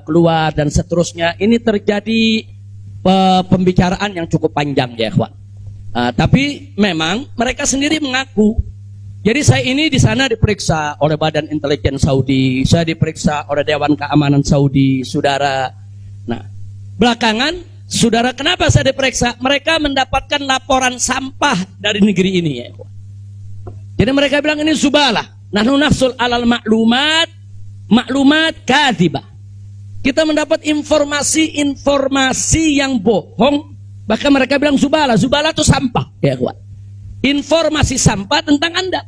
keluar dan seterusnya. Ini terjadi pembicaraan yang cukup panjang ya ikhwan. Tapi memang mereka sendiri mengaku. Jadi saya ini di sana diperiksa oleh Badan Intelijen Saudi, saya diperiksa oleh Dewan Keamanan Saudi, saudara. Nah, belakangan, saudara, kenapa saya diperiksa? Mereka mendapatkan laporan sampah dari negeri ini ya. Jadi mereka bilang ini zubalah. Nahnu nahsul alal maklumat kadhibah. Kita mendapat informasi yang bohong. Bahkan mereka bilang zubalah. Zubalah itu sampah ya kawan. Informasi sampah tentang Anda.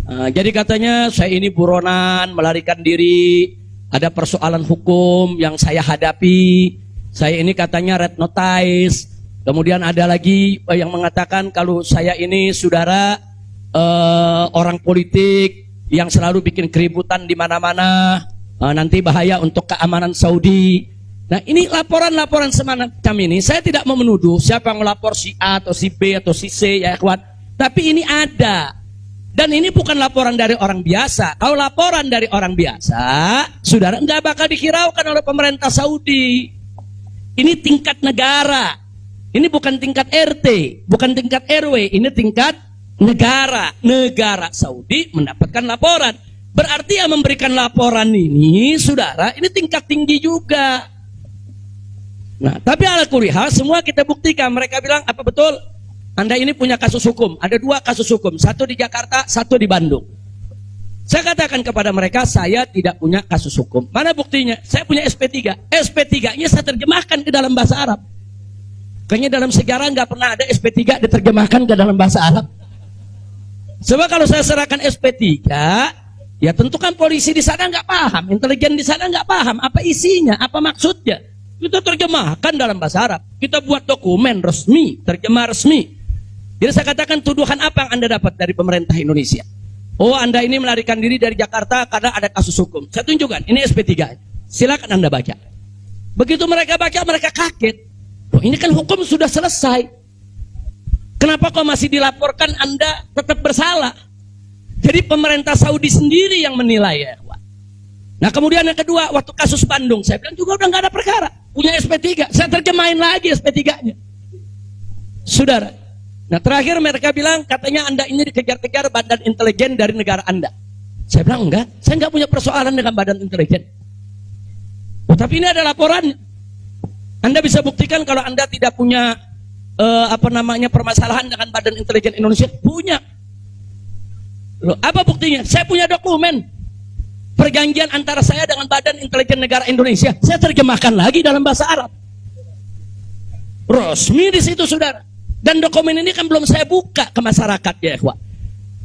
Jadi katanya saya ini buronan, melarikan diri, ada persoalan hukum yang saya hadapi. Saya ini katanya red notice. Kemudian ada lagi yang mengatakan kalau saya ini saudara orang politik yang selalu bikin keributan di mana-mana, nanti bahaya untuk keamanan Saudi. Nah, ini laporan-laporan semacam ini. Saya tidak mau menuduh siapa yang melapor, si A atau si B atau si C ya kawan. Tapi ini ada. Dan ini bukan laporan dari orang biasa. Kalau laporan dari orang biasa, saudara, nggak bakal dihiraukan oleh pemerintah Saudi. Ini tingkat negara. Ini bukan tingkat RT, bukan tingkat RW. Ini tingkat negara. Negara Saudi mendapatkan laporan. Berarti yang memberikan laporan ini, saudara, ini tingkat tinggi juga. Nah, tapi ala kulihal semua kita buktikan. Mereka bilang, apa betul? Anda ini punya kasus hukum. Ada 2 kasus hukum. 1 di Jakarta, 1 di Bandung. Saya katakan kepada mereka, saya tidak punya kasus hukum. Mana buktinya? Saya punya SP3. SP3-nya saya terjemahkan ke dalam bahasa Arab. Kayaknya dalam sejarah nggak pernah ada SP3 diterjemahkan ke dalam bahasa Arab. Sebab kalau saya serahkan SP3, ya tentu kan polisi di sana nggak paham. Intelijen di sana nggak paham. Apa isinya? Apa maksudnya? Kita terjemahkan dalam bahasa Arab. Kita buat dokumen resmi, terjemah resmi. Jadi saya katakan tuduhan apa yang Anda dapat dari pemerintah Indonesia? Oh, Anda ini melarikan diri dari Jakarta karena ada kasus hukum. Saya tunjukkan, ini SP3. Silakan Anda baca. Begitu mereka baca, mereka kaget. Oh, ini kan hukum sudah selesai. Kenapa kok masih dilaporkan Anda tetap bersalah? Jadi pemerintah Saudi sendiri yang menilai ya. Nah kemudian yang kedua, waktu kasus Bandung, saya bilang juga udah nggak ada perkara. Punya SP3, saya terjemahin lagi SP3-nya. Saudara. Nah terakhir mereka bilang, katanya Anda ini dikejar-kejar badan intelijen dari negara Anda. Saya bilang enggak, saya nggak punya persoalan dengan badan intelijen. Oh, tapi ini ada laporannya. Anda bisa buktikan kalau Anda tidak punya permasalahan dengan badan intelijen Indonesia. Punya. Loh, apa buktinya? Saya punya dokumen. Perjanjian antara saya dengan Badan Intelijen Negara Indonesia, saya terjemahkan lagi dalam bahasa Arab. Resmi di situ, saudara. Dan dokumen ini kan belum saya buka ke masyarakat, ya ikhwan.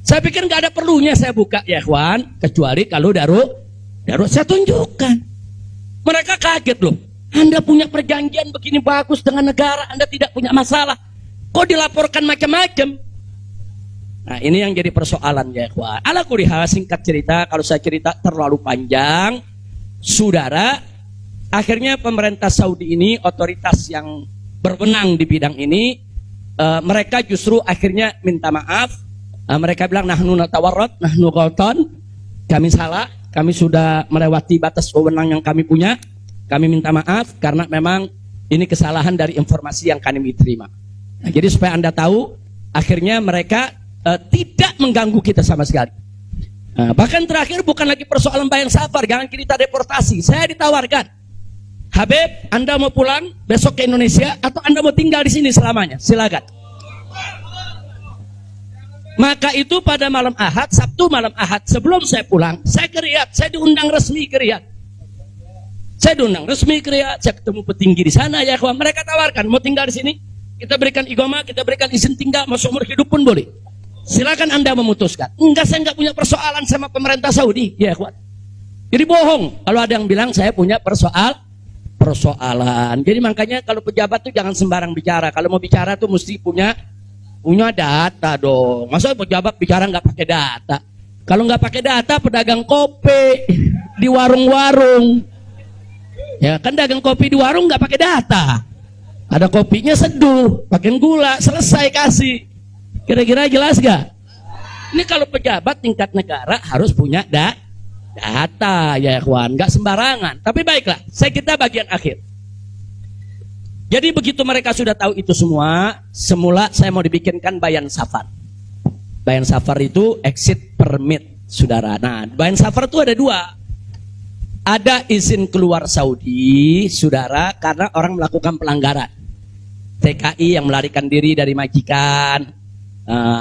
Saya pikir nggak ada perlunya saya buka, ya ikhwan, kecuali kalau darurat saya tunjukkan. Mereka kaget loh. Anda punya perjanjian begini bagus dengan negara, Anda tidak punya masalah. Kok dilaporkan macam-macam? Nah ini yang jadi persoalan ya ikhwan. Ala kulihal, singkat cerita, kalau saya cerita terlalu panjang, saudara, akhirnya pemerintah Saudi ini, otoritas yang berwenang di bidang ini, mereka justru akhirnya minta maaf. Mereka bilang nahnu natawarrat, nahnu ghaltan, kami salah, kami sudah melewati batas wewenang yang kami punya, kami minta maaf karena memang ini kesalahan dari informasi yang kami terima. Nah, jadi supaya Anda tahu, akhirnya mereka tidak mengganggu kita sama sekali. Bahkan terakhir bukan lagi persoalan bayang safar, jangan kita deportasi. Saya ditawarkan, Habib, Anda mau pulang besok ke Indonesia atau Anda mau tinggal di sini selamanya? Silakan. Maka itu pada malam Ahad, Sabtu malam Ahad, sebelum saya pulang, saya ke Riyadh, saya diundang resmi ke Riyadh. Saya diundang resmi ke Riyadh, saya ketemu petinggi di sana ya kawan. Mereka tawarkan, mau tinggal di sini, kita berikan iqamah, kita berikan izin tinggal, mau seumur hidup pun boleh. Silakan Anda memutuskan. Enggak, saya enggak punya persoalan sama pemerintah Saudi, ya kuat. Jadi bohong kalau ada yang bilang saya punya persoalan. Jadi makanya kalau pejabat tuh jangan sembarang bicara. Kalau mau bicara tuh mesti punya data dong. Masa pejabat bicara nggak pakai data? Kalau nggak pakai data, pedagang kopi di warung-warung, ya kan dagang kopi di warung nggak pakai data. Ada kopinya seduh, pakai gula, selesai kasih. Kira-kira jelas gak? Ini kalau pejabat tingkat negara harus punya Data ya ikhwan, nggak sembarangan. Tapi baiklah, kita bagian akhir. Jadi begitu mereka sudah tahu itu semua, semula saya mau dibikinkan bayan safar. Bayan safar itu exit permit, saudara. Nah, bayan safar itu ada dua. Ada izin keluar Saudi, saudara, karena orang melakukan pelanggaran. TKI yang melarikan diri dari majikan,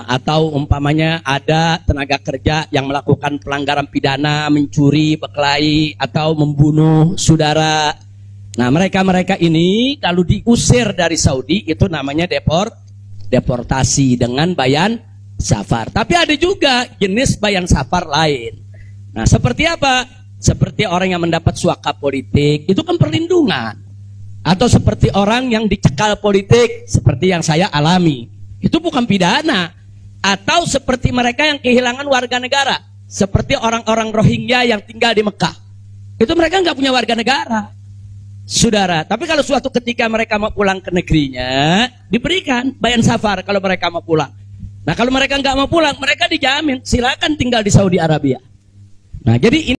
atau umpamanya ada tenaga kerja yang melakukan pelanggaran pidana, mencuri, berkelahi, atau membunuh saudara. Nah, mereka-mereka ini kalau diusir dari Saudi itu namanya deportasi dengan bayan safar. Tapi ada juga jenis bayan safar lain. Nah, seperti apa? Seperti orang yang mendapat suaka politik, itu kan perlindungan. Atau seperti orang yang dicekal politik, seperti yang saya alami. Itu bukan pidana. Atau seperti mereka yang kehilangan warga negara. Seperti orang-orang Rohingya yang tinggal di Mekah. Itu mereka nggak punya warga negara, saudara. Tapi kalau suatu ketika mereka mau pulang ke negerinya, diberikan bayan safar kalau mereka mau pulang. Nah, kalau mereka nggak mau pulang, mereka dijamin silakan tinggal di Saudi Arabia. Nah, jadi